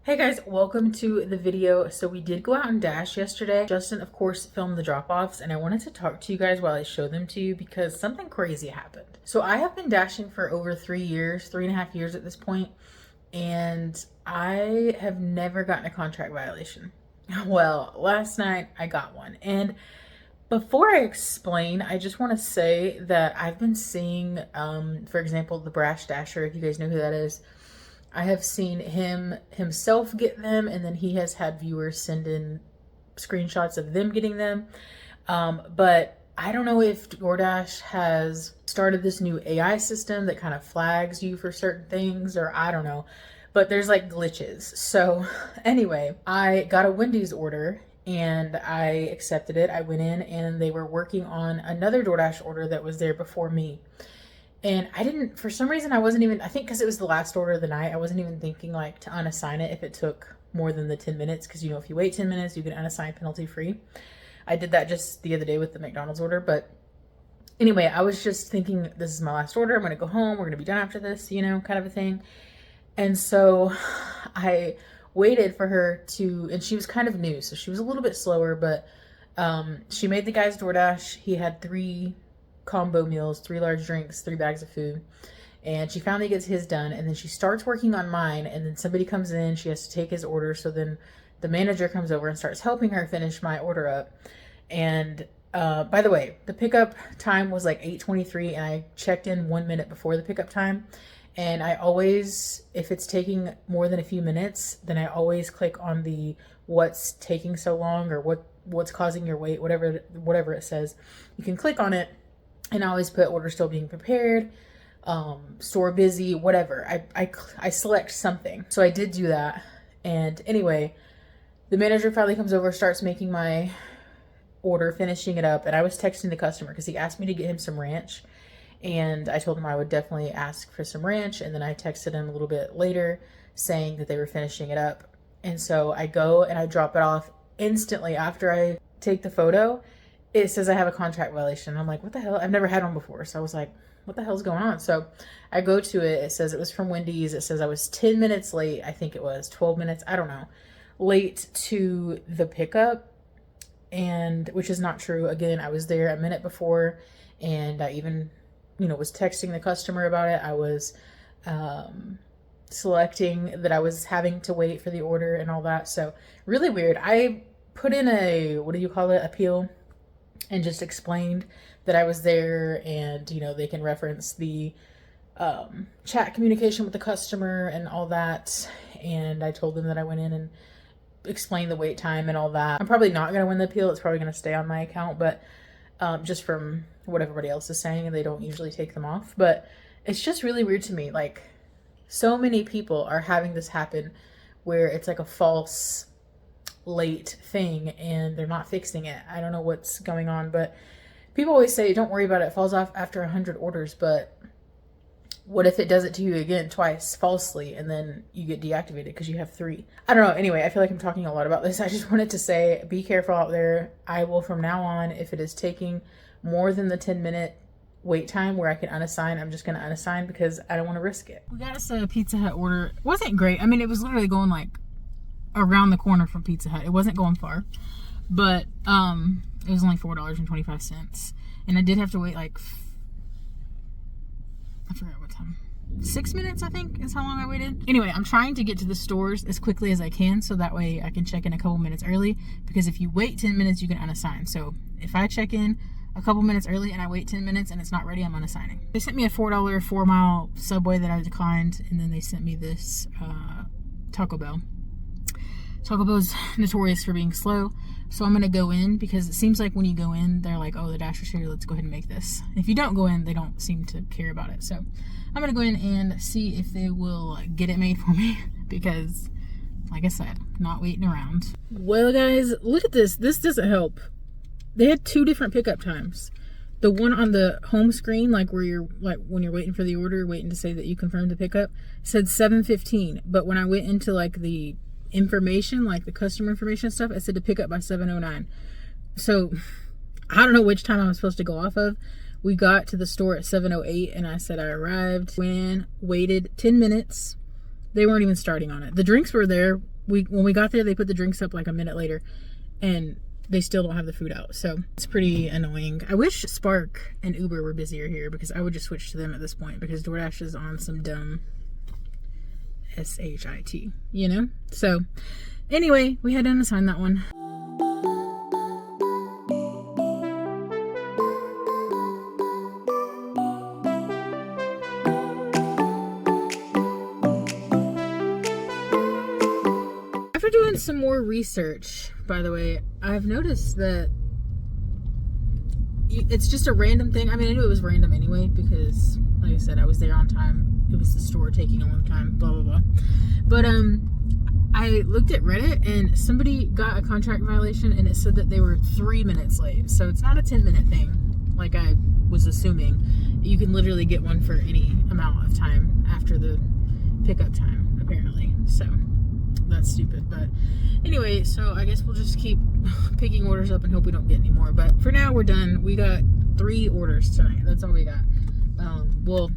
Hey guys, welcome to the video. So we did go out and dash yesterday. Justin, of course, filmed the drop-offs, and I wanted to talk to you guys while I show them to you because something crazy happened. So I have been dashing for over 3 years, 3.5 years at this point, and I have never gotten a contract violation. Well, last night I got one. And before I explain, I just want to say that I've been seeing, for example, the Brash Dasher, if you guys know who that is. I have seen him himself get them, and then he has had viewers send in screenshots of them getting them. But I don't know if DoorDash has started this new AI system that kind of flags you for certain things, or I don't know. But there's like glitches. So anyway, I got a Wendy's order and I accepted it. I went in and they were working on another DoorDash order that was there before me. And I didn't, for some reason, I think because it was the last order of the night, I wasn't even thinking like to unassign it if it took more than the 10 minutes. Because, you know, if you wait 10 minutes, you can unassign penalty free. I did that just the other day with the McDonald's order. But anyway, I was just thinking, this is my last order. I'm going to go home. We're going to be done after this, you know, kind of a thing. And so I waited for her to, and she was kind of new. So she was a little bit slower, but she made the guy's DoorDash. He had 3 combo meals, 3 large drinks, 3 bags of food, and she finally gets his done, and then she starts working on mine, and then somebody comes in, she has to take his order, so then the manager comes over and starts helping her finish my order up. And by the way, the pickup time was like 8:23, and I checked in 1 minute before the pickup time. And I always, if it's taking more than a few minutes, then I always click on the what's taking so long, or what's causing your wait, whatever it says. You can click on it. And I always put order still being prepared, store busy, whatever. I select something. So I did do that. And anyway, the manager finally comes over, starts making my order, finishing it up. And I was texting the customer because he asked me to get him some ranch. And I told him I would definitely ask for some ranch. And then I texted him a little bit later saying that they were finishing it up. And so I go and I drop it off instantly after I take the photo. It says I have a contract violation. I'm like, what the hell? I've never had one before. So I was like, what the hell's going on? So I go to it. It says it was from Wendy's. It says I was 10 minutes late. I think it was 12 minutes. I don't know. Late to the pickup. And which is not true. Again, I was there a minute before. And I even, was texting the customer about it. I was selecting that I was having to wait for the order and all that. So really weird. I put in a, appeal. And just explained that I was there, and they can reference the chat communication with the customer and all that. And I told them that I went in and explained the wait time and all that. I'm probably not going to win the appeal. It's probably going to stay on my account, but just from what everybody else is saying, and they don't usually take them off. But it's just really weird to me. Like, so many people are having this happen where it's like a false late thing and they're not fixing it. I don't know what's going on, but people always say don't worry about it, falls off after 100 orders. But what if it does it to you again twice falsely and then you get deactivated because you have 3? I don't know. Anyway, I feel like I'm talking a lot about this. I just wanted to say, be careful out there. I will from now on, if it is taking more than the 10-minute wait time where I can unassign, I'm just going to unassign because I don't want to risk it. We got us a Pizza Hut order. It wasn't great. I mean, it was literally going like around the corner from Pizza Hut. It wasn't going far, but it was only $4.25, and I did have to wait like I forgot what time, 6 minutes I think is how long I waited. Anyway, I'm trying to get to the stores as quickly as I can so that way I can check in a couple minutes early, because if you wait 10 minutes you can unassign. So if I check in a couple minutes early and I wait 10 minutes and it's not ready, I'm unassigning. They sent me a $4 4-mile Subway that I declined, and then they sent me this Taco Bell. Taco Bell's notorious for being slow, so I'm going to go in because it seems like when you go in, they're like, oh, the Dasher's here, let's go ahead and make this. If you don't go in, they don't seem to care about it. So I'm going to go in and see if they will get it made for me because, like I said, not waiting around. Well, guys, look at this. This doesn't help. They had 2 different pickup times. The one on the home screen, like where you're like when you're waiting for the order, waiting to say that you confirmed the pickup, said 7:15. But when I went into like the information, like the customer information stuff, it said to pick up by 7:09. So I don't know which time I'm supposed to go off of. We got to the store at 7:08, and I said I arrived, went in, waited 10 minutes. They weren't even starting on it. The drinks were there, when we got there, they put the drinks up like a minute later, and they still don't have the food out. So it's pretty annoying. I wish Spark and Uber were busier here, because I would just switch to them at this point, because DoorDash is on some dumb SHIT, you know? So anyway, we had to sign that one. After doing some more research, by the way, I've noticed that it's just a random thing. I mean, I knew it was random anyway, because like I said, I was there on time. It was the store taking a long time, blah, blah, blah. But I looked at Reddit, and somebody got a contract violation, and it said that they were 3 minutes late. So it's not a 10-minute thing, like I was assuming. You can literally get one for any amount of time after the pickup time, apparently. So that's stupid. But anyway, so I guess we'll just keep picking orders up and hope we don't get any more. But for now, we're done. We got 3 orders tonight. That's all we got. Well,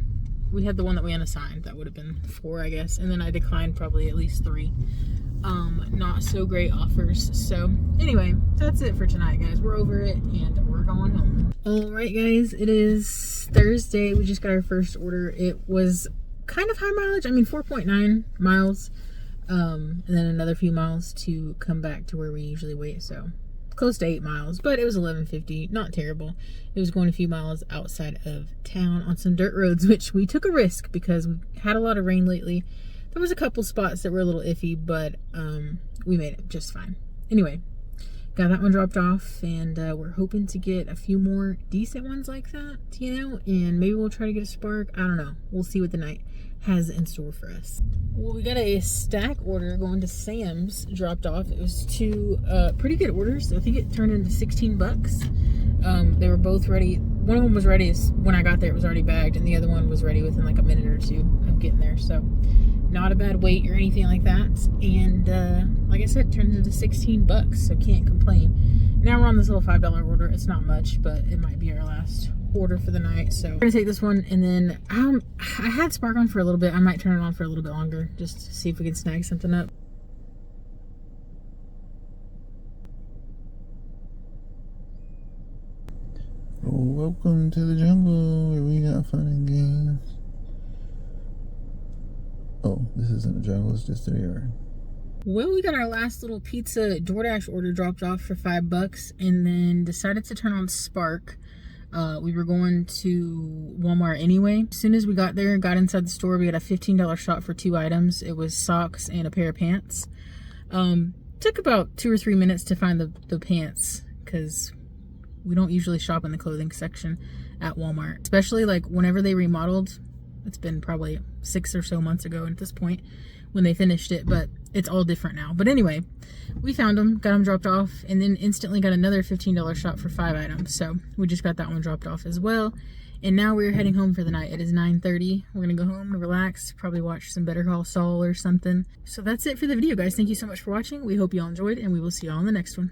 we had the one that we unassigned. That would have been 4, I guess. And then I declined probably at least 3. Not so great offers. So anyway, that's it for tonight, guys. We're over it, and we're going home. All right, guys. It is Thursday. We just got our first order. It was kind of high mileage. I mean, 4.9 miles. And then another few miles to come back to where we usually wait. So close to 8 miles, but it was 11:50. Not terrible. It was going a few miles outside of town on some dirt roads, which we took a risk because we had a lot of rain lately. There was a couple spots that were a little iffy, but we made it just fine. Anyway, got that one dropped off, and we're hoping to get a few more decent ones like that, you know, and maybe we'll try to get a Spark. I don't know. We'll see what the night has in store for us. Well, we got a stack order going to Sam's dropped off. It was 2 pretty good orders. I think it turned into 16 bucks. They were both ready. One of them was ready when I got there. It was already bagged, and the other one was ready within like a minute or 2 of getting there. So not a bad wait or anything like that. And like I said, turned into 16 bucks, so can't complain. Now we're on this little $5 order. It's not much, but it might be our last order for the night. So we're gonna take this one, and then I had Spark on for a little bit. I might turn it on for a little bit longer just to see if we can snag something up. Welcome to the jungle where we got fun and games. Oh, this isn't a jungle, it's just a yard. Well, we got our last little pizza DoorDash order dropped off for $5, and then decided to turn on Spark. We were going to Walmart anyway. As soon as we got there and got inside the store, we got a $15 shop for 2 items. It was socks and a pair of pants. Took about 2 or 3 minutes to find the pants, because we don't usually shop in the clothing section at Walmart, especially like whenever they remodeled. It's been probably 6 or so months ago at this point when they finished it, but it's all different now. But anyway, we found them, got them dropped off, and then instantly got another $15 shop for 5 items. So we just got that one dropped off as well. And now we're heading home for the night. It is 9:30. We're gonna go home and relax, probably watch some Better Call Saul or something. So that's it for the video, guys. Thank you so much for watching. We hope you all enjoyed, and we will see you all in the next one.